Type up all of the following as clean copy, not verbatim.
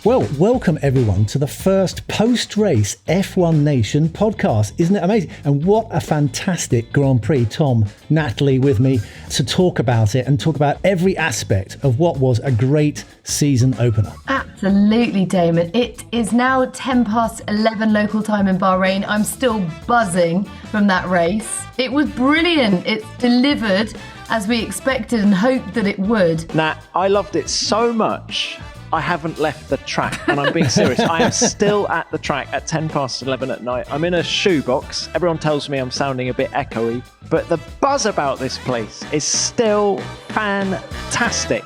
Well, welcome everyone to the first post-race F1 Nation podcast. Isn't it amazing? And what a fantastic Grand Prix. Tom, Natalie with me to talk about it and talk about every aspect of what was a great season opener. Absolutely, Damon. It is now 10 past 11 local time in Bahrain. I'm still buzzing from that race. It was brilliant. It's delivered as we expected and hoped that it would. Nat, I loved it so much. I haven't left the track, and I'm being serious. I am still at the track at 10 past 11 at night. I'm in a shoebox. Everyone tells me I'm sounding a bit echoey, but the buzz about this place is still fantastic.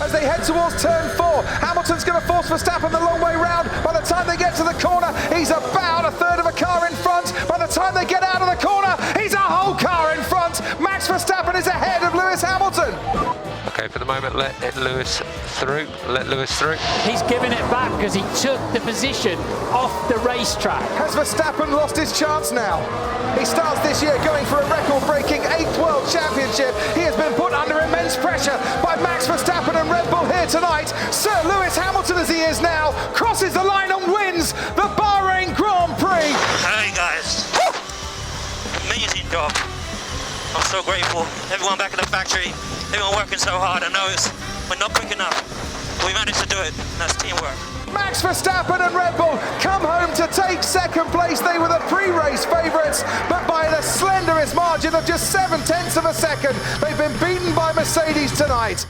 As they head towards turn 4, Hamilton's going to force Verstappen the long way round. By the time they get to the corner, he's about a third of a car in front. By the time they get out of the corner, he's a whole car in front. Max Verstappen is ahead of Lewis Hamilton. Okay, for the moment, let Lewis through. He's giving it back because he took the position off the racetrack. Has Verstappen lost his chance now? He starts this year going for a record-breaking 8th World Championship. He has been put under immense pressure by Max Verstappen and Red Bull here tonight. Sir Lewis Hamilton, as he is now, crosses the line and wins the Bahrain Grand Prix. Hey guys, amazing job. I'm so grateful. Everyone back at the factory, everyone working so hard. I know we're not quick enough, but we managed to do it. That's teamwork. Max Verstappen and Red Bull come home to take second place. They were the pre-race favourites, but by the slenderest margin of just 0.7 of a second, they've been beaten by Mercedes tonight.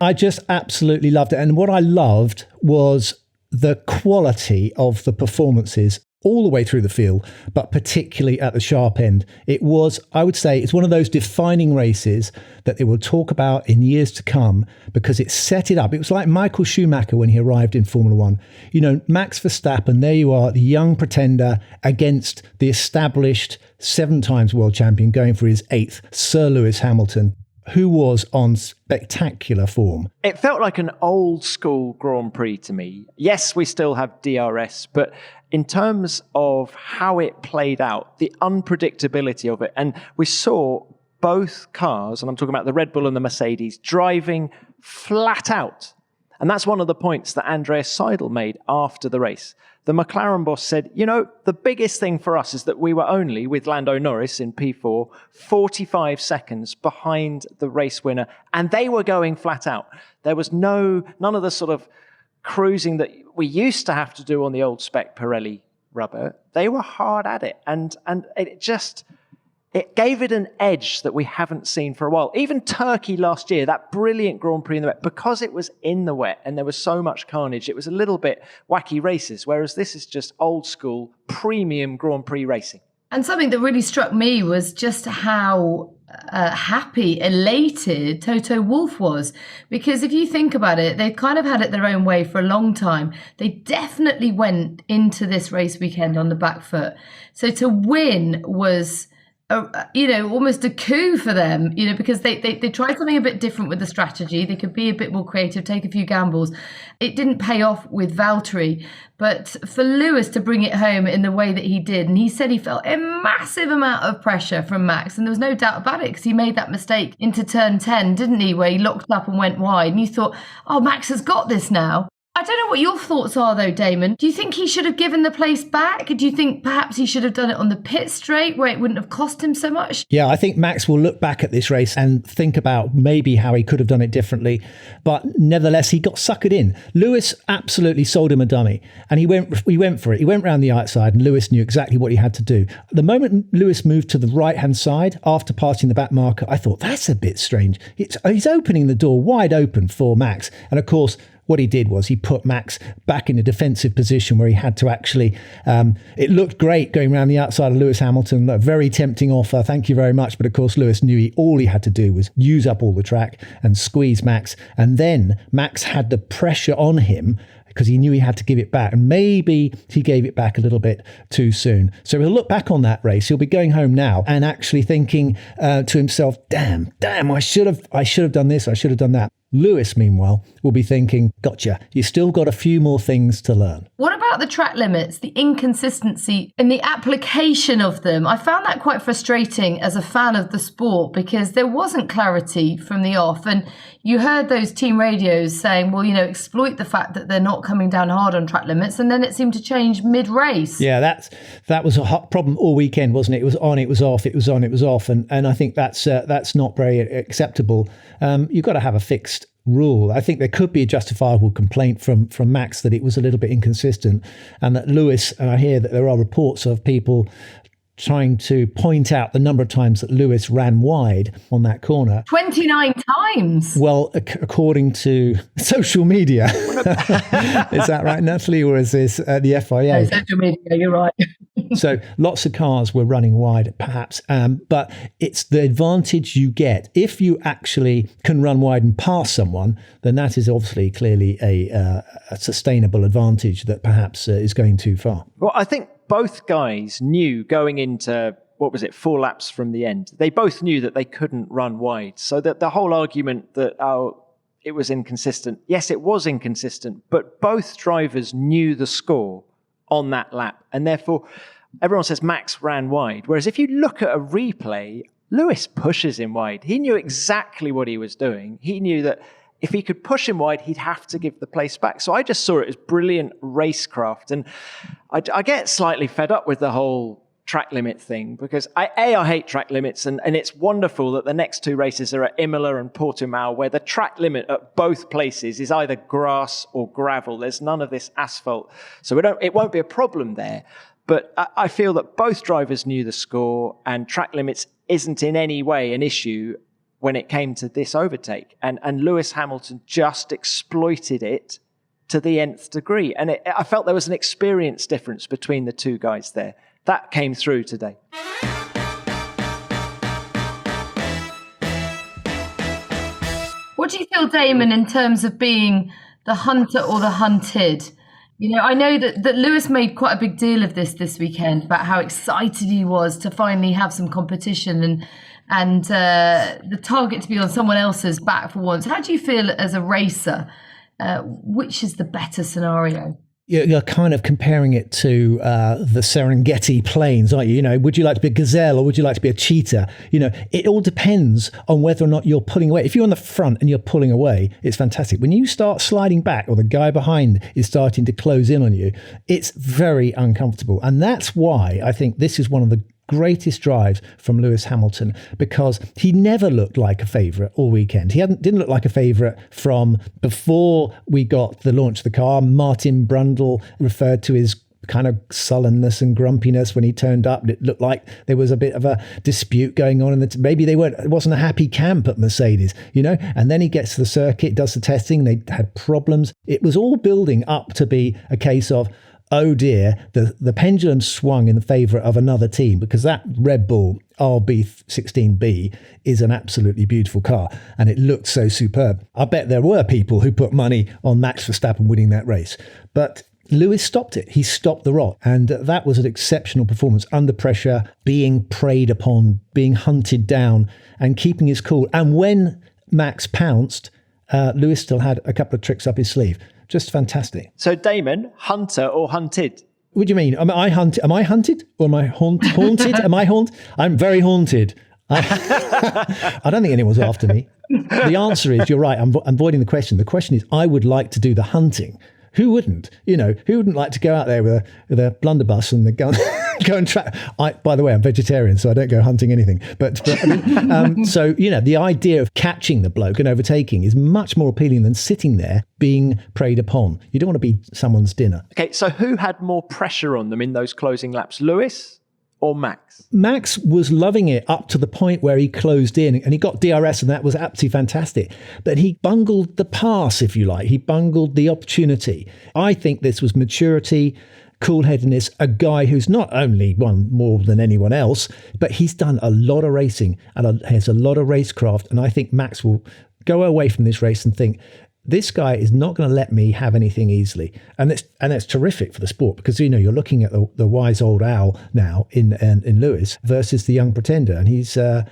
I just absolutely loved it. And what I loved was the quality of the performances all the way through the field, but particularly at the sharp end. It was, I would say, it's one of those defining races that they will talk about in years to come because it set it up. It was like Michael Schumacher when he arrived in Formula One. You know, Max Verstappen, there you are, the young pretender against the established 7 times world champion going for his 8th, Sir Lewis Hamilton, who was on spectacular form. It felt like an old school Grand Prix to me. Yes, we still have DRS, but in terms of how it played out, the unpredictability of it, and we saw both cars, and I'm talking about the Red Bull and the Mercedes, driving flat out. And that's one of the points that Andreas Seidel made after the race. The McLaren boss said, you know, the biggest thing for us is that we were only, with Lando Norris in P4, 45 seconds behind the race winner, and they were going flat out. There was none of the sort of cruising that we used to have to do on the old spec Pirelli rubber. They were hard at it, and it gave it an edge that we haven't seen for a while. Even Turkey last year, that brilliant Grand Prix in the wet, because it was in the wet and there was so much carnage, it was a little bit wacky races, whereas this is just old school premium Grand Prix racing. And something that really struck me was just how happy, elated Toto Wolff was. Because if you think about it, they've kind of had it their own way for a long time. They definitely went into this race weekend on the back foot. So to win was almost a coup for them, because they tried something a bit different with the strategy. They could be a bit more creative, take a few gambles. It didn't pay off with Valtteri, but for Lewis to bring it home in the way that he did, and he said he felt a massive amount of pressure from Max, and there was no doubt about it because he made that mistake into turn 10, didn't he, where he locked up and went wide, and you thought, oh, Max has got this now. I don't know what your thoughts are, though, Damon. Do you think he should have given the place back? Do you think perhaps he should have done it on the pit straight where it wouldn't have cost him so much? Yeah, I think Max will look back at this race and think about maybe how he could have done it differently. But nevertheless, he got suckered in. Lewis absolutely sold him a dummy. And he went for it. He went round the outside and Lewis knew exactly what he had to do. The moment Lewis moved to the right-hand side after passing the back marker, I thought, that's a bit strange. He's opening the door wide open for Max. And of course, what he did was he put Max back in a defensive position where he had to actually, it looked great going around the outside of Lewis Hamilton, a very tempting offer, thank you very much. But of course, Lewis knew all he had to do was use up all the track and squeeze Max. And then Max had the pressure on him because he knew he had to give it back. And maybe he gave it back a little bit too soon. So he'll look back on that race. He'll be going home now and actually thinking to himself, damn, I should have done this. I should have done that. Lewis, meanwhile, will be thinking, gotcha, you still got a few more things to learn. What about the track limits, the inconsistency in the application of them? I found that quite frustrating as a fan of the sport because there wasn't clarity from the off. And you heard those team radios saying, well, exploit the fact that they're not coming down hard on track limits. And then it seemed to change mid-race. Yeah, that was a hot problem all weekend, wasn't it? It was on, it was off, it was on, it was off. And I think that's not very acceptable. You've got to have a fixed rule. I think there could be a justifiable complaint from Max that it was a little bit inconsistent, and that Lewis, and I hear that there are reports of people trying to point out the number of times that Lewis ran wide on that corner. 29 times? Well, according to social media. Is that right, Natalie, or is this the FIA? No, social media, you're right. So lots of cars were running wide, perhaps, but it's the advantage you get. If you actually can run wide and pass someone, then that is obviously clearly a sustainable advantage that perhaps is going too far. Well, I think both guys knew going into, 4 laps from the end, they both knew that they couldn't run wide. So that the whole argument that, it was inconsistent, yes, it was inconsistent, but both drivers knew the score on that lap. And therefore, everyone says Max ran wide. Whereas if you look at a replay, Lewis pushes him wide. He knew exactly what he was doing. He knew that if he could push him wide, he'd have to give the place back. So I just saw it as brilliant racecraft. And I get slightly fed up with the whole track limit thing because I hate track limits, and it's wonderful that the next 2 races are at Imola and Portimao, where the track limit at both places is either grass or gravel. There's none of this asphalt. So it won't be a problem there. But I feel that both drivers knew the score, and track limits isn't in any way an issue when it came to this overtake. And Lewis Hamilton just exploited it to the nth degree. And I felt there was an experience difference between the two guys there. That came through today. What do you feel, Damon, in terms of being the hunter or the hunted? I know that Lewis made quite a big deal of this weekend about how excited he was to finally have some competition and the target to be on someone else's back for once. How do you feel as a racer? Which is the better scenario? You're kind of comparing it to the Serengeti plains, aren't you? Would you like to be a gazelle or would you like to be a cheetah? It all depends on whether or not you're pulling away. If you're on the front and you're pulling away, it's fantastic. When you start sliding back or the guy behind is starting to close in on you, it's very uncomfortable. And that's why I think this is one of the greatest drives from Lewis Hamilton, because he never looked like a favourite all weekend. He didn't look like a favourite from before we got the launch of the car. Martin Brundle referred to his kind of sullenness and grumpiness when he turned up. It looked like there was a bit of a dispute going on, and maybe it wasn't a happy camp at Mercedes, and then he gets to the circuit, does the testing, they had problems. It was all building up to be a case of, oh dear, the pendulum swung in the favour of another team, because that Red Bull RB16B is an absolutely beautiful car and it looked so superb. I bet there were people who put money on Max Verstappen winning that race, but Lewis stopped it. He stopped the rot, and that was an exceptional performance under pressure, being preyed upon, being hunted down and keeping his cool. And when Max pounced, Lewis still had a couple of tricks up his sleeve. Just fantastic. So Damon, hunter or hunted? What do you mean? Am I hunted or am I haunted? Am I haunted? I'm very haunted. I don't think anyone's after me. The answer is, you're right, I'm avoiding the question. The question is, I would like to do the hunting. Who wouldn't? Who wouldn't like to go out there with a blunderbuss and go and track? By the way, I'm vegetarian, so I don't go hunting anything. But so the idea of catching the bloke and overtaking is much more appealing than sitting there being preyed upon. You don't want to be someone's dinner. Okay, so who had more pressure on them in those closing laps, Lewis or Max? Max was loving it up to the point where he closed in and he got DRS, and that was absolutely fantastic. But he bungled the pass, if you like. He bungled the opportunity. I think this was maturity, cool-headedness, a guy who's not only won more than anyone else, but he's done a lot of racing and has a lot of racecraft. And I think Max will go away from this race and think, this guy is not going to let me have anything easily. And that's terrific for the sport, because, you're looking at the wise old owl now in Lewis versus the young pretender. And he's going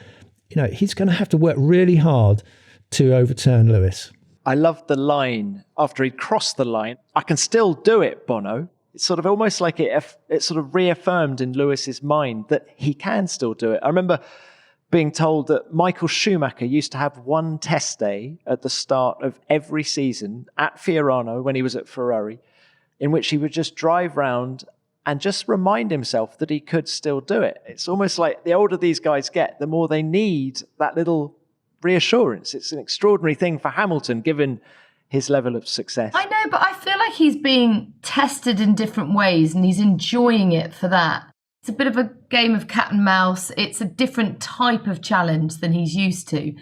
to have to work really hard to overturn Lewis. I loved the line after he'd crossed the line. I can still do it, Bono. It's sort of almost like it sort of reaffirmed in Lewis's mind that he can still do it. I remember being told that Michael Schumacher used to have one test day at the start of every season at Fiorano when he was at Ferrari, in which he would just drive round and just remind himself that he could still do it. It's almost like the older these guys get, the more they need that little reassurance. It's an extraordinary thing for Hamilton, given his level of success. I know, but I feel like he's being tested in different ways and he's enjoying it for that. It's a bit of a game of cat and mouse. It's a different type of challenge than he's used to.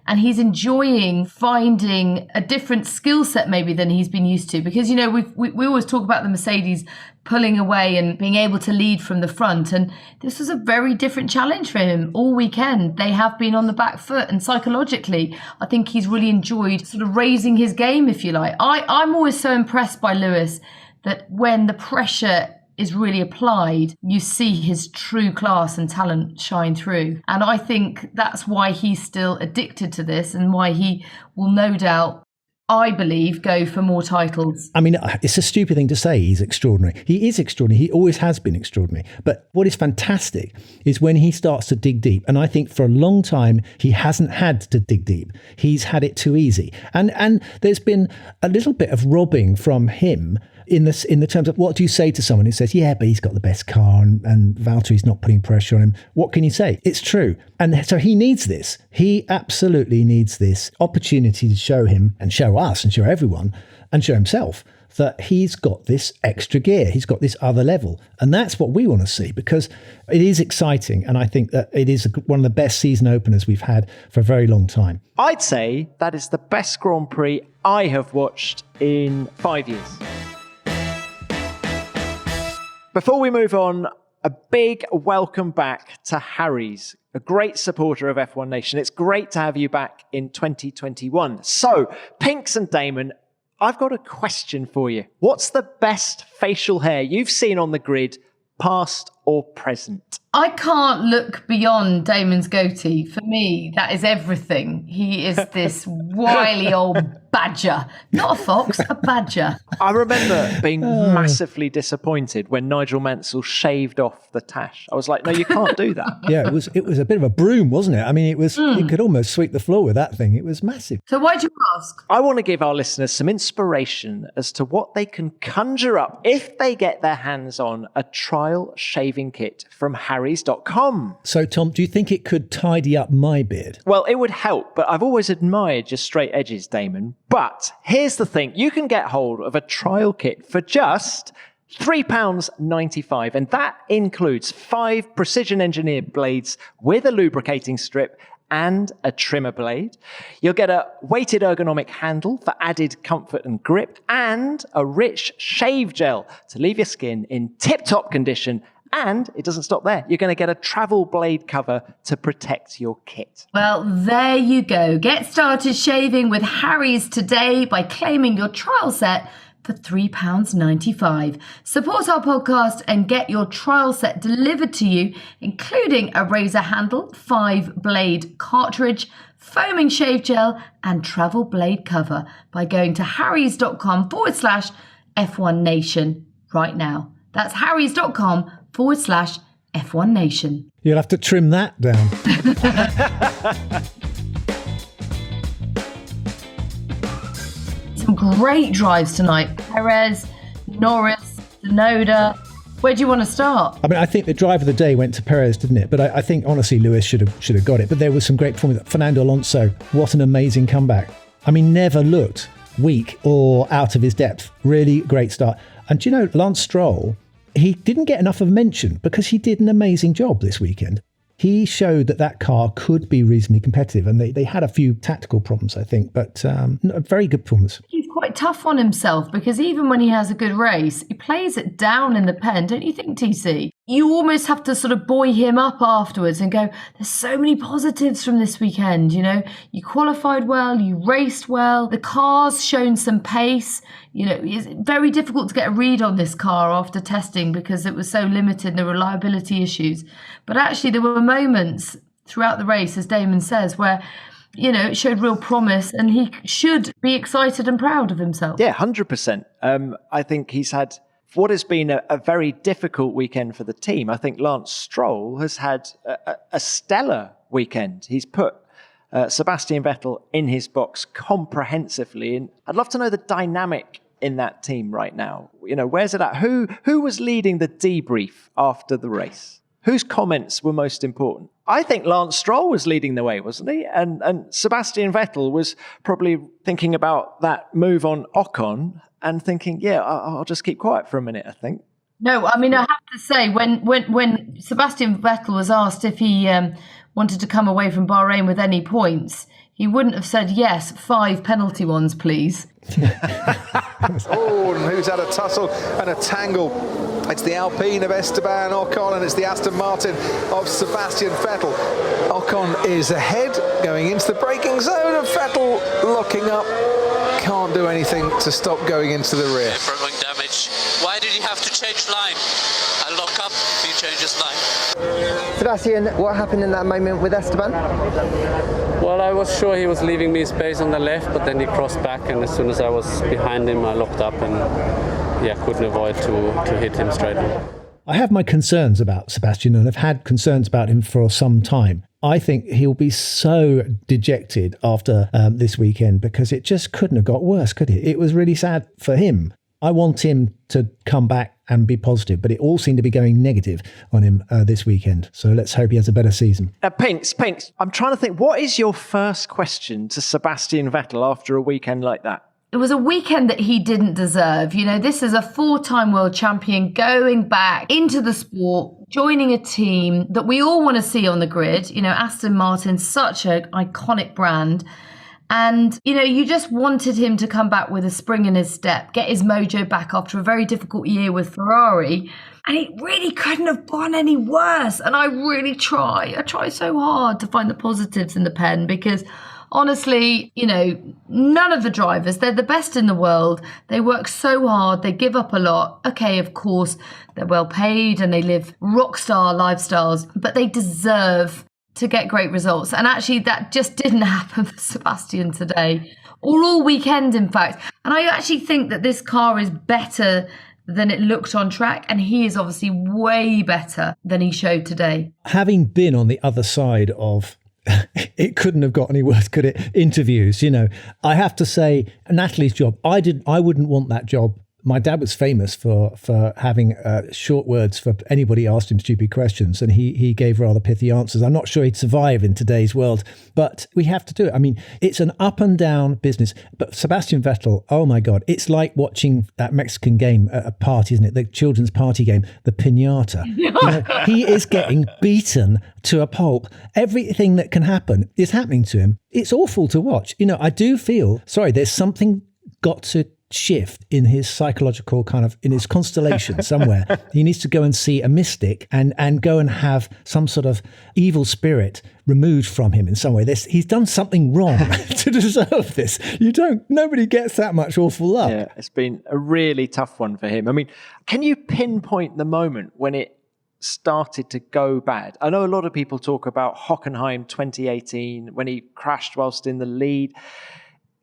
And he's enjoying finding a different skill set maybe than he's been used to. Because, you know, we always talk about the Mercedes pulling away and being able to lead from the front. And this was a very different challenge for him all weekend. They have been on the back foot. And psychologically, I think he's really enjoyed sort of raising his game, if you like. I'm always so impressed by Lewis that when the pressure is really applied, you see his true class and talent shine through. And I think that's why he's still addicted to this and why he will no doubt, I believe, go for more titles. I mean, it's a stupid thing to say he's extraordinary. He is extraordinary. He always has been extraordinary. But what is fantastic is when he starts to dig deep. And I think for a long time, he hasn't had to dig deep. He's had it too easy. And there's been a little bit of robbing from him in the terms of what do you say to someone who says, yeah, but he's got the best car and Valtteri's not putting pressure on him. What can you say? It's true. And so he needs this. He absolutely needs this opportunity to show him and show us and show everyone and show himself that he's got this extra gear. He's got this other level. And that's what we want to see because it is exciting. And I think that it is one of the best season openers we've had for a very long time. I'd say that is the best Grand Prix I have watched in 5 years. Before we move on, a big welcome back to Harry's, a great supporter of F1 Nation. It's great to have you back in 2021. So, Pinks and Damon, I've got a question for you. What's the best facial hair you've seen on the grid, past or present? I can't look beyond Damon's goatee. For me, that is everything. He is this wily old badger. Not a fox, a badger. I remember being massively disappointed when Nigel Mansell shaved off the tash. I was like, no, you can't do that. Yeah, it was a bit of a broom, wasn't it? I mean, you could almost sweep the floor with that thing. It was massive. So why'd you ask? I want to give our listeners some inspiration as to what they can conjure up if they get their hands on a trial shaving kit from harrys.com. So, Tom, do you think it could tidy up my beard? Well, it would help, but I've always admired your straight edges, Damon. But here's the thing. You can get hold of a trial kit for just £3.95, and that includes 5 precision-engineered blades with a lubricating strip and a trimmer blade. You'll get a weighted ergonomic handle for added comfort and grip, and a rich shave gel to leave your skin in tip-top condition. And it doesn't stop there. You're going to get a travel blade cover to protect your kit. Well, there you go. Get started shaving with Harry's today by claiming your trial set for £3.95. Support our podcast and get your trial set delivered to you, including a razor handle, 5-blade cartridge, foaming shave gel, and travel blade cover by going to harrys.com/F1 Nation right now. That's harrys.com/F1 Nation. You'll have to trim that down. Some great drives tonight. Perez, Norris, Tsunoda. Where do you want to start? I mean, I think the drive of the day went to Perez, didn't it? But I think, honestly, Lewis should have got it. But there was some great performance. Fernando Alonso, what an amazing comeback. I mean, never looked weak or out of his depth. Really great start. And do you know, Lance Stroll, he didn't get enough of mention because he did an amazing job this weekend. He showed that car could be reasonably competitive, and they had a few tactical problems, I think, but a very good performance. He's quite tough on himself because even when he has a good race, he plays it down in the pen, don't you think, TC? You almost have to sort of buoy him up afterwards and go, there's so many positives from this weekend, you know? You qualified well, you raced well, the car's shown some pace. You know, it's very difficult to get a read on this car after testing because it was so limited and the reliability issues. But actually there were moments throughout the race, as Damon says, where it showed real promise, and he should be excited and proud of himself. Yeah, 100%. I think he's had what has been a very difficult weekend for the team. I think Lance Stroll has had a stellar weekend. He's put Sebastian Vettel in his box comprehensively. And I'd love to know the dynamic in that team right now. Where's it at? Who was leading the debrief after the race? Whose comments were most important? I think Lance Stroll was leading the way, wasn't he? And Sebastian Vettel was probably thinking about that move on Ocon and thinking, yeah, I'll just keep quiet for a minute, I think. No, I mean, I have to say, when Sebastian Vettel was asked if he wanted to come away from Bahrain with any points, he wouldn't have said, yes, 5 penalty ones, please. Oh, and who's had a tussle and a tangle? It's the Alpine of Esteban Ocon, and it's the Aston Martin of Sebastian Vettel. Ocon is ahead, going into the braking zone, and Vettel locking up. Can't do anything to stop going into the rear. Front wing damage. Why did he have to change line? I lock up if he changes line. Sebastian, what happened in that moment with Esteban? Well, I was sure he was leaving me space on the left, but then he crossed back, and as soon as I was behind him, I locked up and couldn't avoid to hit him straight on. I have my concerns about Sebastian, and I've had concerns about him for some time. I think he'll be so dejected after this weekend, because it just couldn't have got worse, could it? It was really sad for him. I want him to come back and be positive, but it all seemed to be going negative on him this weekend. So let's hope he has a better season. Pinks, I'm trying to think, what is your first question to Sebastian Vettel after a weekend like that? It was a weekend that he didn't deserve. This is a 4-time world champion going back into the sport, joining a team that we all want to see on the grid. Aston Martin's such an iconic brand. And, you just wanted him to come back with a spring in his step, get his mojo back after a very difficult year with Ferrari. And it really couldn't have gone any worse. And I really try. I try so hard to find the positives in the pen, because honestly, none of the drivers, they're the best in the world. They work so hard. They give up a lot. Okay, of course, they're well paid and they live rock star lifestyles, but they deserve to get great results. And actually, that just didn't happen for Sebastian today, or all weekend, in fact. And I actually think that this car is better than it looked on track, and he is obviously way better than he showed today. Having been on the other side of it couldn't have got any worse, could it? Interviews, I have to say, Natalie's job, I wouldn't want that job. My dad was famous for having short words for anybody asked him stupid questions, and he gave rather pithy answers. I'm not sure he'd survive in today's world, but we have to do it. I mean, it's an up and down business. But Sebastian Vettel, oh my God, it's like watching that Mexican game at a party, isn't it? The children's party game, the piñata. He is getting beaten to a pulp. Everything that can happen is happening to him. It's awful to watch. I do feel, there's something got to shift in his psychological in his constellation somewhere. He needs to go and see a mystic and go and have some sort of evil spirit removed from him in some way. He's done something wrong to deserve this. Nobody gets that much awful luck. Yeah, it's been a really tough one for him. I mean, can you pinpoint the moment when it started to go bad? I know a lot of people talk about Hockenheim 2018 when he crashed whilst in the lead.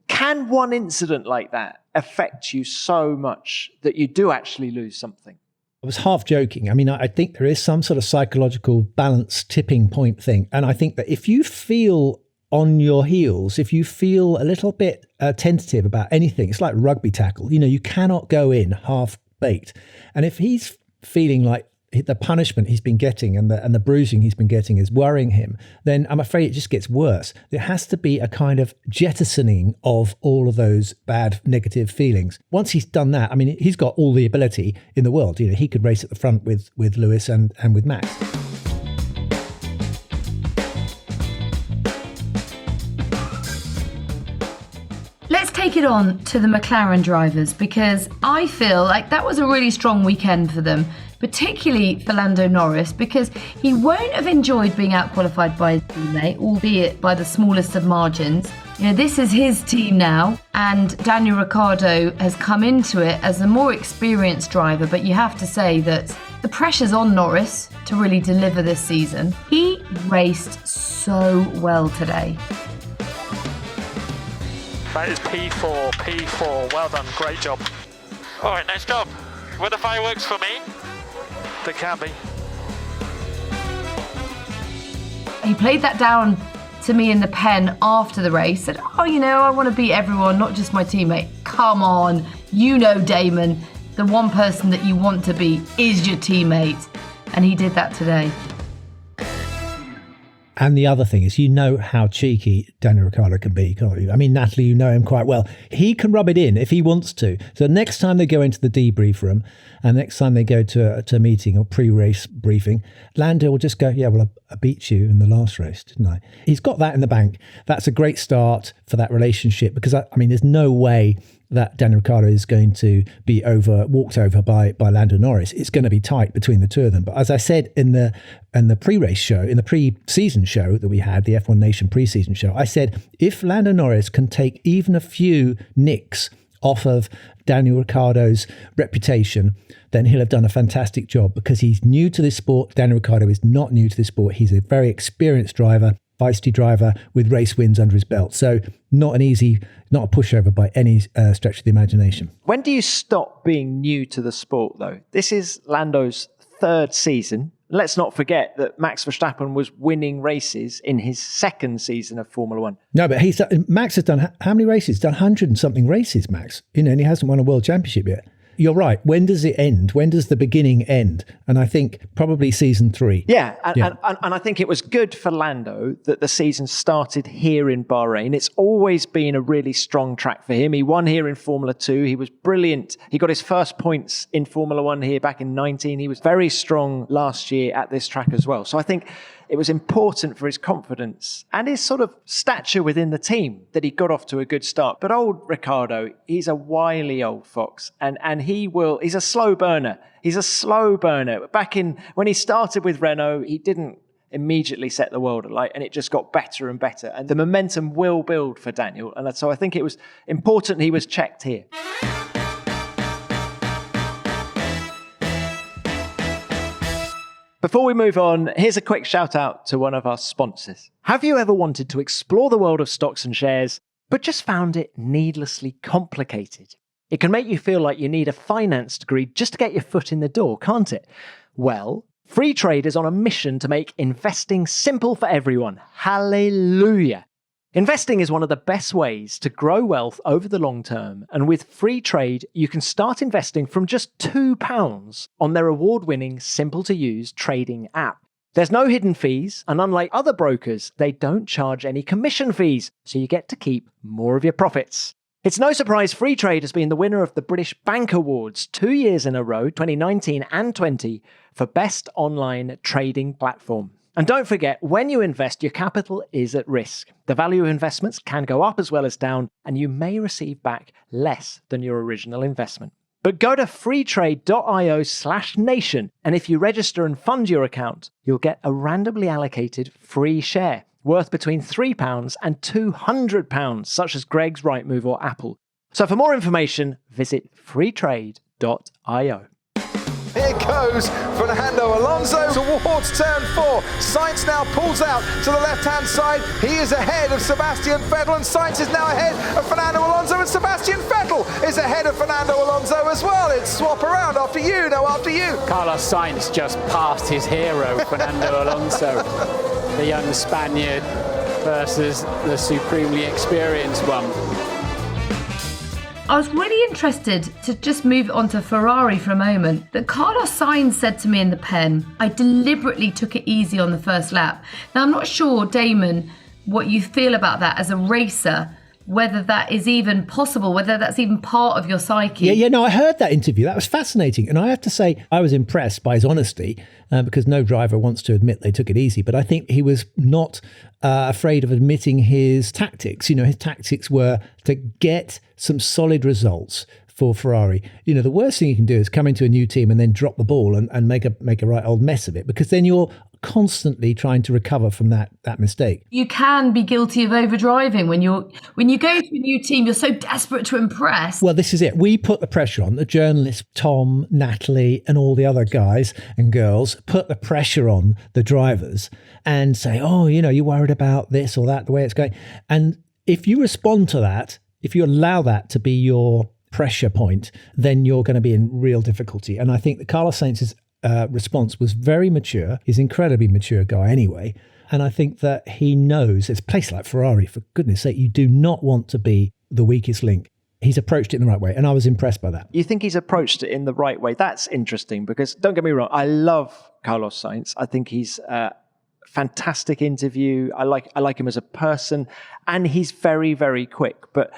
Can one incident like that affect you so much that you do actually lose something? I was half joking. I mean, I think there is some sort of psychological balance tipping point thing. And I think that if you feel on your heels, if you feel a little bit tentative about anything, it's like rugby tackle. You cannot go in half baked. And if he's feeling like the punishment he's been getting and the bruising he's been getting is worrying him, then I'm afraid it just gets worse. There has to be a kind of jettisoning of all of those bad negative feelings. Once he's done that, I mean, he's got all the ability in the world. He could race at the front with Lewis and with Max. Let's take it on to the McLaren drivers, because I feel like that was a really strong weekend for them, particularly for Lando Norris, because he won't have enjoyed being out-qualified by his teammate, albeit by the smallest of margins. This is his team now, and Daniel Ricciardo has come into it as a more experienced driver, but you have to say that the pressure's on Norris to really deliver this season. He raced so well today. That is P4, P4. Well done, great job. All right, nice job. Were the fireworks for me? They can be. He played that down to me in the pen after the race, said, oh, I want to beat everyone, not just my teammate. Come on, Damon, the one person that you want to beat is your teammate. And he did that today. And the other thing is, how cheeky Daniel Ricciardo can be, can't you? I mean, Natalie, you know him quite well. He can rub it in if he wants to. So next time they go into the debrief room and next time they go to a meeting or pre-race briefing, Lando will just go, yeah, well, I beat you in the last race, didn't I? He's got that in the bank. That's a great start for that relationship because, there's no way that Daniel Ricciardo is going to be walked over by Lando Norris. It's going to be tight between the two of them. But as I said in the pre-race show, in the pre-season show that we had, the F1 Nation pre-season show, I said, if Lando Norris can take even a few nicks off of Daniel Ricciardo's reputation, then he'll have done a fantastic job because he's new to this sport. Daniel Ricciardo is not new to this sport. He's a very experienced driver, feisty driver with race wins under his belt. So not a pushover by any stretch of the imagination. When do you stop being new to the sport, though? This is Lando's third season. Let's not forget that Max Verstappen was winning races in his second season of Formula One. No, but Max has done how many races? He's done 100 and something races, Max. And he hasn't won a world championship yet. You're right. When does it end? When does the beginning end? And I think probably season 3. Yeah, and I think it was good for Lando that the season started here in Bahrain. It's always been a really strong track for him. He won here in Formula 2. He was brilliant. He got his first points in Formula 1 here back in 19. He was very strong last year at this track as well. So I think it was important for his confidence and his sort of stature within the team that he got off to a good start. But old Ricciardo, he's a wily old fox and he's a slow burner. He's a slow burner. Back when he started with Renault, he didn't immediately set the world alight and it just got better and better. And the momentum will build for Daniel. And so I think it was important he was checked here. Before we move on, here's a quick shout out to one of our sponsors. Have you ever wanted to explore the world of stocks and shares, but just found it needlessly complicated? It can make you feel like you need a finance degree just to get your foot in the door, can't it? Well, Free Trade is on a mission to make investing simple for everyone. Hallelujah! Investing is one of the best ways to grow wealth over the long term, and with Free Trade, you can start investing from just £2 on their award-winning, simple-to-use trading app. There's no hidden fees, and unlike other brokers, they don't charge any commission fees, so you get to keep more of your profits. It's no surprise Free Trade has been the winner of the British Bank Awards 2 years in a row, 2019 and 20, for Best Online Trading Platform. And don't forget, when you invest, your capital is at risk. The value of investments can go up as well as down, and you may receive back less than your original investment. But go to freetrade.io/nation, and if you register and fund your account, you'll get a randomly allocated free share worth between £3 and £200, such as Greg's, Rightmove or Apple. So for more information, visit freetrade.io. Here goes Fernando Alonso towards turn 4. Sainz now pulls out to the left-hand side. He is ahead of Sebastian Vettel, and Sainz is now ahead of Fernando Alonso, and Sebastian Vettel is ahead of Fernando Alonso as well. It's swap around after you, after you. Carlos Sainz just passed his hero, Fernando Alonso, the young Spaniard versus the supremely experienced one. I was really interested to just move on to Ferrari for a moment. That Carlos Sainz said to me in the pen, I deliberately took it easy on the first lap. Now, I'm not sure, Damon, what you feel about that as a racer, whether that is even possible, whether that's even part of your psyche. Yeah, I heard that interview. That was fascinating. And I have to say, I was impressed by his honesty because no driver wants to admit they took it easy. But I think he was not afraid of admitting his tactics. His tactics were to get some solid results for Ferrari. The worst thing you can do is come into a new team and then drop the ball and make a right old mess of it, because then you're constantly trying to recover from that mistake. You can be guilty of overdriving when you go to a new team. You're so desperate to impress. Well, this is it. We put the pressure on. The journalists, Tom, Natalie, and all the other guys and girls put the pressure on the drivers and say, oh, you're worried about this or that, the way it's going. And if you respond to that if you allow that to be your pressure point, then you're going to be in real difficulty. And I think that Carlos Sainz's response was very mature. He's an incredibly mature guy anyway. And I think that he knows it's a place like Ferrari, for goodness sake, you do not want to be the weakest link. He's approached it in the right way, and I was impressed by that. You think he's approached it in the right way? That's interesting, because don't get me wrong, I love Carlos Sainz. I think he's a fantastic interview. I like him as a person, and he's very, very quick. But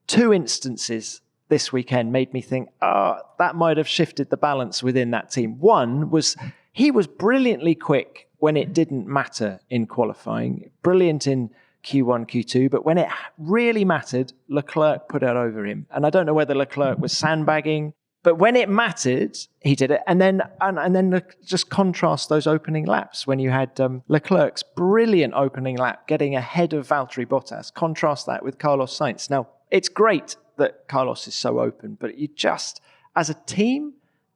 2 instances this weekend made me think, that might have shifted the balance within that team. One was he was brilliantly quick when it didn't matter in qualifying, brilliant in Q1, Q2, but when it really mattered, Leclerc put it over him. And I don't know whether Leclerc was sandbagging, but when it mattered, he did it. And then just contrast those opening laps when you had Leclerc's brilliant opening lap getting ahead of Valtteri Bottas. Contrast that with Carlos Sainz. Now, it's great that Carlos is so open, but you just, as a team,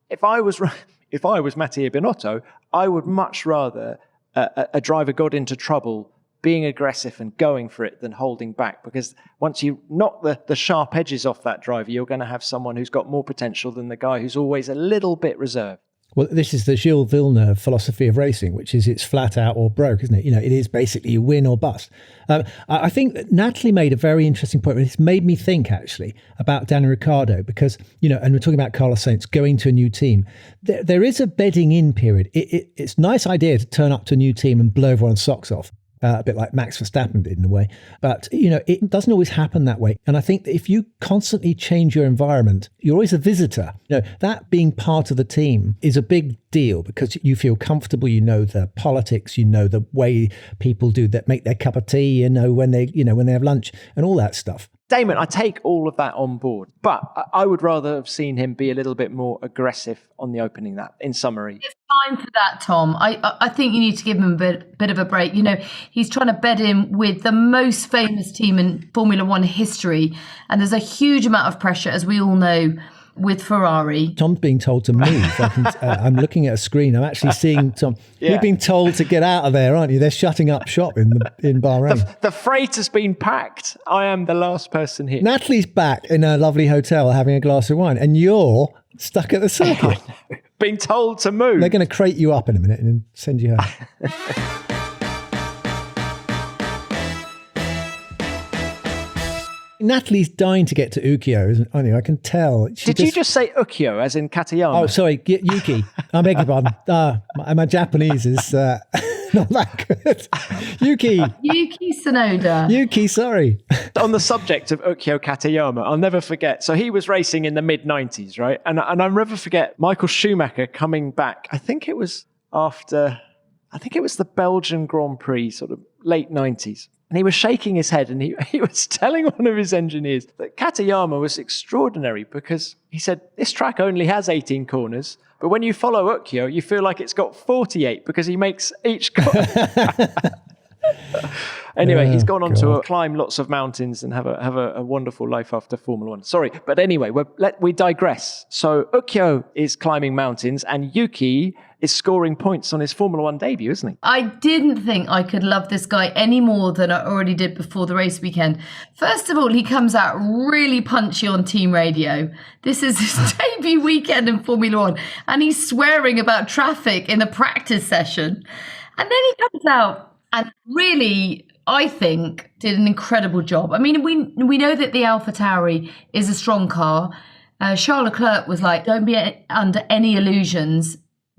if I was Mattia Binotto, I would much rather a driver got into trouble being aggressive and going for it than holding back, because once you knock the sharp edges off that driver, you're going to have someone who's got more potential than the guy who's always a little bit reserved. Well, this is the Gilles Villeneuve philosophy of racing, which is it's flat out or broke, isn't it? You know, it is basically you win or bust. I think that Natalie made a very interesting point. It's made me think, actually, about Daniel Ricciardo, because, you know, and we're talking about Carlos Sainz going to a new team. There is a bedding in period. It's a nice idea to turn up to a new team and blow everyone's socks off. A bit like Max Verstappen did in a way. But, you know, it doesn't always happen that way. And I think that if you constantly change your environment, you're always a visitor. You know, that being part of the team is a big deal because you feel comfortable, you know the politics, you know the way people do that, make their cup of tea, you know, when they have lunch and all that stuff. Damon, I take all of that on board, but I would rather have seen him be a little bit more aggressive on the opening lap, in summary. It's time for that, Tom. I think you need to give him a bit of a break. You know, he's trying to bed in with the most famous team in Formula One history, and there's a huge amount of pressure, as we all know, with Ferrari. Tom's being told to move. I'm looking at a screen. I'm actually seeing Tom. Yeah. You've been told to get out of there, aren't you? They're shutting up shop in Bahrain. The freight has been packed. I am the last person here. Natalie's back in a lovely hotel having a glass of wine, and you're stuck at the circuit. Being told to move. They're going to crate you up in a minute and send you home. Natalie's dying to get to Ukiyo, isn't she? I can tell. Did you just say Ukiyo, as in Katayama? Oh, sorry, Yuki. I beg your pardon. My Japanese is not that good. Yuki Tsunoda. Yuki, sorry. On the subject of Ukiyo Katayama, I'll never forget. So he was racing in the mid-90s, right? And I'll never forget Michael Schumacher coming back. I think it was the Belgian Grand Prix, sort of late 90s. And he was shaking his head and he was telling one of his engineers that Katayama was extraordinary because he said, this track only has 18 corners, but when you follow Ukiyo, you feel like it's got 48 because he makes each corner. Anyway, he's gone on to climb lots of mountains and have a wonderful life after Formula One. Sorry, but anyway, we digress. So Ukiyo is climbing mountains and Yuki is scoring points on his Formula One debut, isn't he? I didn't think I could love this guy any more than I already did before the race weekend. First of all, he comes out really punchy on team radio. This is his debut weekend in Formula One, and he's swearing about traffic in the practice session. And then he comes out and really, I think, did an incredible job. I mean, we know that the AlphaTauri is a strong car. Charles Leclerc was like, don't be under any illusions.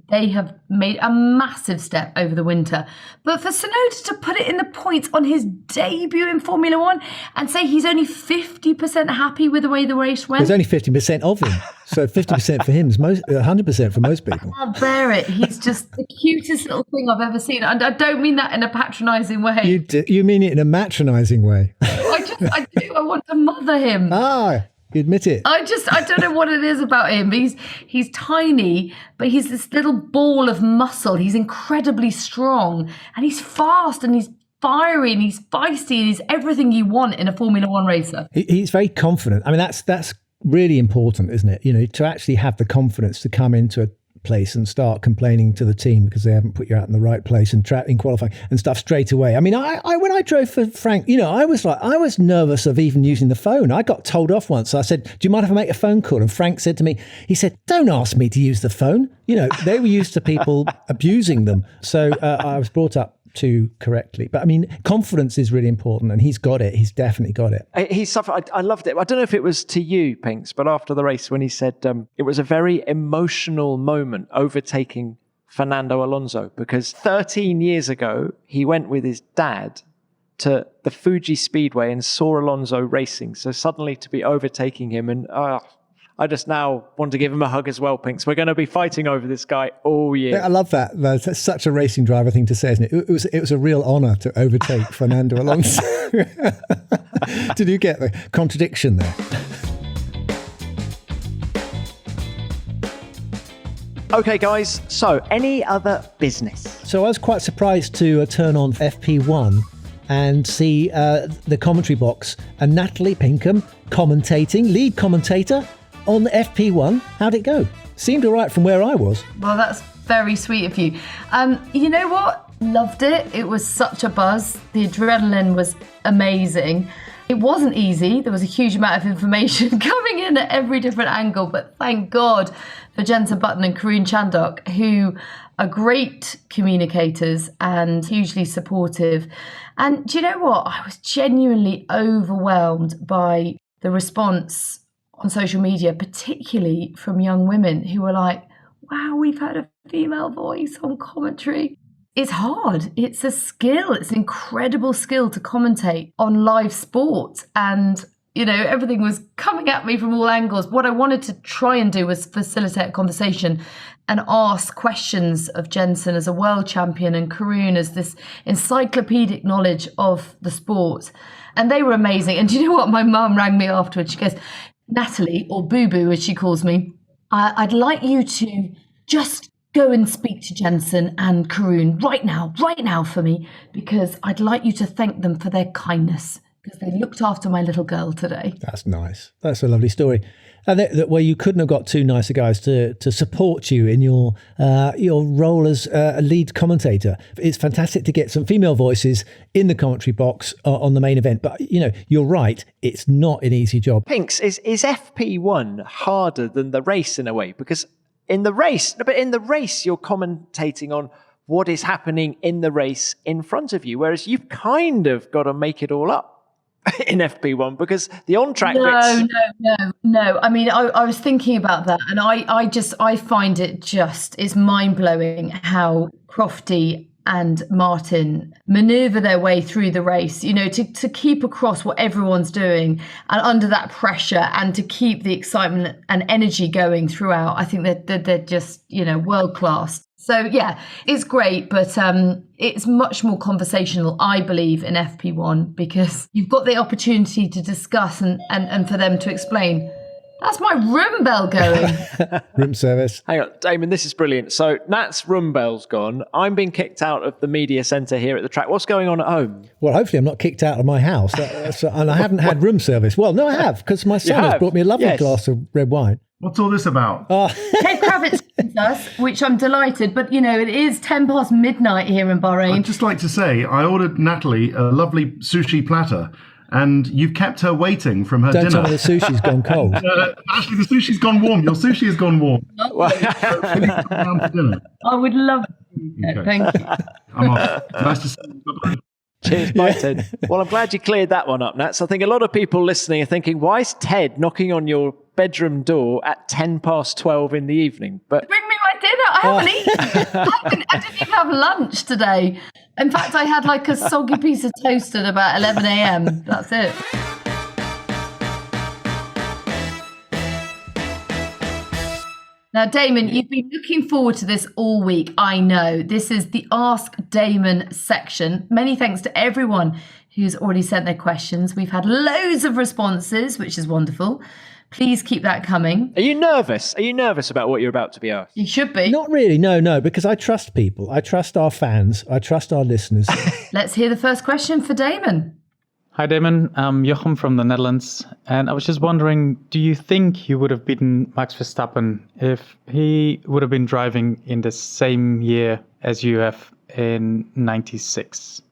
They have made a massive step over the winter. But for Tsunoda to put it in the points on his debut in Formula One and say he's only 50% happy with the way the race went. There's only 50% of him. So 50% for him is 100% for most people. I can't bear it. He's just the cutest little thing I've ever seen. And I don't mean that in a patronising way. You mean it in a matronising way? I do. I want to mother him. You admit it. I don't know what it is about him. He's tiny, but he's this little ball of muscle. He's incredibly strong and he's fast and he's fiery and he's feisty and he's everything you want in a Formula One racer. He's very confident. I mean, that's really important, isn't it? You know, to actually have the confidence to come into a place and start complaining to the team because they haven't put you out in the right place and in qualifying and stuff straight away. I mean, I when I drove for Frank, I was nervous of even using the phone. I got told off once. I said, "Do you mind if I make a phone call?" And Frank said to me, he said, "Don't ask me to use the phone." They were used to people abusing them. So I was brought up to correctly. But I mean, confidence is really important, and he's got it. He's definitely got it. He suffered. I loved it. I don't know if it was to you, Pinks, but after the race when he said it was a very emotional moment overtaking Fernando Alonso, because 13 years ago, he went with his dad to the Fuji Speedway and saw Alonso racing. So suddenly to be overtaking him, and I just now want to give him a hug as well, Pinks. We're going to be fighting over this guy all year. I love that. That's such a racing driver thing to say, isn't it? It was a real honour to overtake Fernando Alonso. Did you get the contradiction there? Okay, guys. So, any other business? So I was quite surprised to turn on FP1 and see the commentary box and Natalie Pinkham commentating, lead commentator, on the FP1. How'd it go? Seemed all right from where I was. Well, that's very sweet of you. You know what? Loved it. It was such a buzz. The adrenaline was amazing. It wasn't easy. There was a huge amount of information coming in at every different angle, but thank God for Jensen Button and Karun Chandok, who are great communicators and hugely supportive. And do you know what? I was genuinely overwhelmed by the response on social media, particularly from young women who were like, wow, we've heard a female voice on commentary. It's hard. It's a skill. It's an incredible skill to commentate on live sport. And, everything was coming at me from all angles. What I wanted to try and do was facilitate a conversation and ask questions of Jensen as a world champion and Karun as this encyclopedic knowledge of the sport. And they were amazing. And do you know what? My mum rang me afterwards. She goes, Natalie, or Boo Boo as she calls me, I'd like you to just go and speak to Jensen and Karun right now for me, because I'd like you to thank them for their kindness, because they looked after my little girl today. That's nice. That's a lovely story. And where you couldn't have got two nicer guys to support you in your role as a lead commentator. It's fantastic to get some female voices in the commentary box on the main event. But, you're right. It's not an easy job. Pinks, is FP1 harder than the race in a way? Because in the race you're commentating on what is happening in the race in front of you, whereas you've kind of got to make it all up in FP1 because the on-track bits... No. I mean, I was thinking about that, and I find it's mind-blowing how Crofty and Martin maneuver their way through the race, to keep across what everyone's doing and under that pressure, and to keep the excitement and energy going throughout. I think that they're just, world-class. So, yeah, it's great, but it's much more conversational, I believe, in FP1, because you've got the opportunity to discuss and for them to explain. That's my room bell going. Room service. Hang on, Damon, this is brilliant. So Nat's room bell's gone. I'm being kicked out of the media centre here at the track. What's going on at home? Well, hopefully I'm not kicked out of my house. And I haven't had room service. Well, no, I have, because my son has brought me a lovely glass of red wine. What's all this about? Ted Kravitz sends us, which I'm delighted, but it is 10 past midnight here in Bahrain. I'd just like to say, I ordered Natalie a lovely sushi platter, and you've kept her waiting from her dinner. Don't tell me the sushi's gone cold. Actually, the sushi's gone warm. Your sushi has gone warm. I would love it. Okay. Thank you. I'm off. Nice to see you. Bye-bye. Cheers, bye, Ted. Well, I'm glad you cleared that one up, Nats. I think a lot of people listening are thinking, why is Ted knocking on your bedroom door at 10 past 12 in the evening? But bring me my dinner. I haven't eaten. I didn't even have lunch today. In fact, I had like a soggy piece of toast at about 11 a.m. That's it. Now, Damon, you've been looking forward to this all week. I know. This is the Ask Damon section. Many thanks to everyone who's already sent their questions. We've had loads of responses, which is wonderful. Please keep that coming. Are you nervous? Are you nervous about what you're about to be asked? You should be. Not really, no, because I trust people. I trust our fans. I trust our listeners. Let's hear the first question for Damon. Hi, Damon. I'm Jochem from the Netherlands. And I was just wondering, do you think you would have beaten Max Verstappen if he would have been driving in the same year as you have in 96?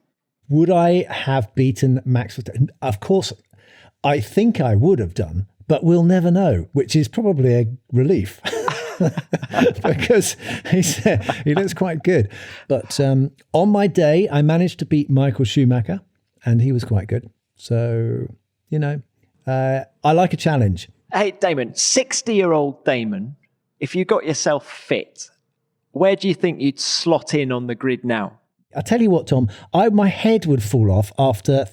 Would I have beaten Max Verstappen? Of course, I think I would have done, but we'll never know, which is probably a relief. Because he looks quite good. But on my day, I managed to beat Michael Schumacher, and he was quite good. So, I like a challenge. Hey, Damon, 60-year-old Damon, if you got yourself fit, where do you think you'd slot in on the grid now? I tell you what, Tom, my head would fall off after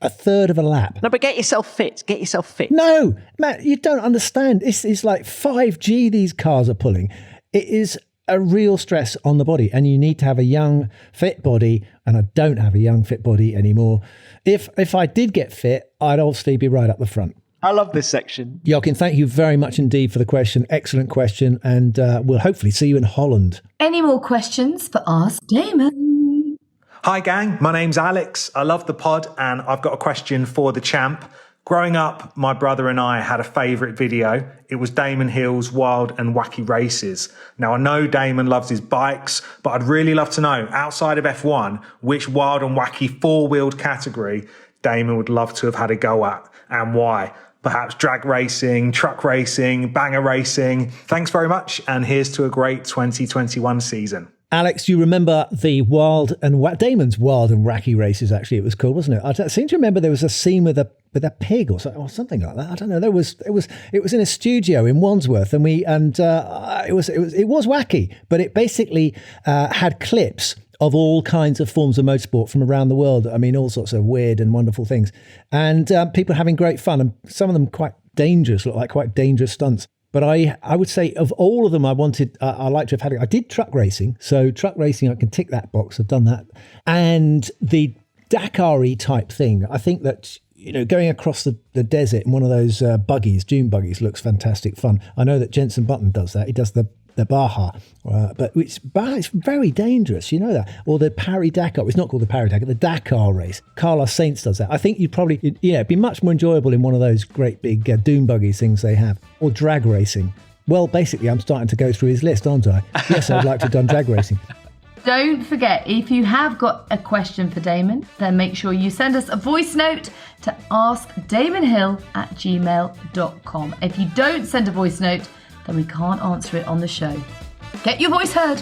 a third of a lap. No, but get yourself fit. Get yourself fit. No, Matt, you don't understand. It's like 5G these cars are pulling. It is a real stress on the body, and you need to have a young, fit body, and I don't have a young, fit body anymore. If I did get fit, I'd obviously be right up the front. I love this section. Jochen, thank you very much indeed for the question. Excellent question, and we'll hopefully see you in Holland. Any more questions for Ask Damon? Hi gang, my name's Alex. I love the pod and I've got a question for the champ. Growing up, my brother and I had a favourite video. It was Damon Hill's Wild and Wacky Races. Now I know Damon loves his bikes, but I'd really love to know, outside of F1, which wild and wacky four-wheeled category Damon would love to have had a go at and why. Perhaps drag racing, truck racing, banger racing. Thanks very much and here's to a great 2021 season. Alex, you remember the Damon's Wild and Wacky Races, actually, it was called, wasn't it? I seem to remember there was a scene with a pig or something like that. I don't know. It was in a studio in Wandsworth, and it was wacky, but it basically had clips of all kinds of forms of motorsport from around the world. I mean, all sorts of weird and wonderful things, and people having great fun, and some of them quite dangerous, look like quite dangerous stunts. But I would say of all of them, I like to have had it. I did truck racing. So truck racing, I can tick that box. I've done that. And the Dakar-y type thing, I think that, going across the desert in one of those dune buggies looks fantastic fun. I know that Jenson Button does that. He does the Baja, but it's very dangerous, you know that. Or the Paris-Dakar, it's not called the Paris-Dakar, the Dakar race. Carlos Sainz does that. I think you'd probably, it'd be much more enjoyable in one of those great big dune buggy things they have. Or drag racing. Well, basically, I'm starting to go through his list, aren't I? Yes, I'd like to have done drag racing. Don't forget, if you have got a question for Damon, then make sure you send us a voice note to askdamonhill@gmail.com. If you don't send a voice note, then we can't answer it on the show. Get your voice heard.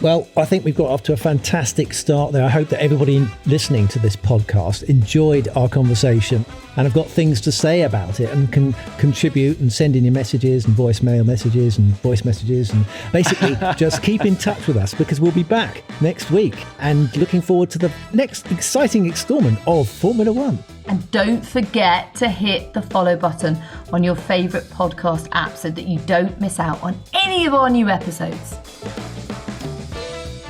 Well, I think we've got off to a fantastic start there. I hope that everybody listening to this podcast enjoyed our conversation and have got things to say about it and can contribute and send in your messages and voicemail messages and voice messages, and basically just keep in touch with us, because we'll be back next week and looking forward to the next exciting installment of Formula One. And don't forget to hit the follow button on your favourite podcast app so that you don't miss out on any of our new episodes.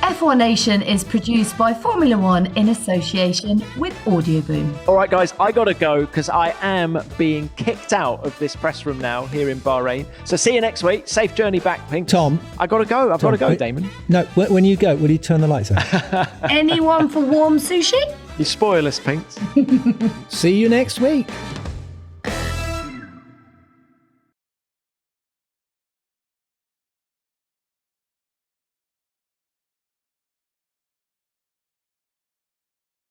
F1 Nation is produced by Formula One in association with Audioboom. All right, guys, I got to go because I am being kicked out of this press room now here in Bahrain. So see you next week. Safe journey back, Pink. Tom. I got to go. I've got to go, Damon. No, when you go, will you turn the lights out? Anyone for warm sushi? You spoil us, Pink. See you next week.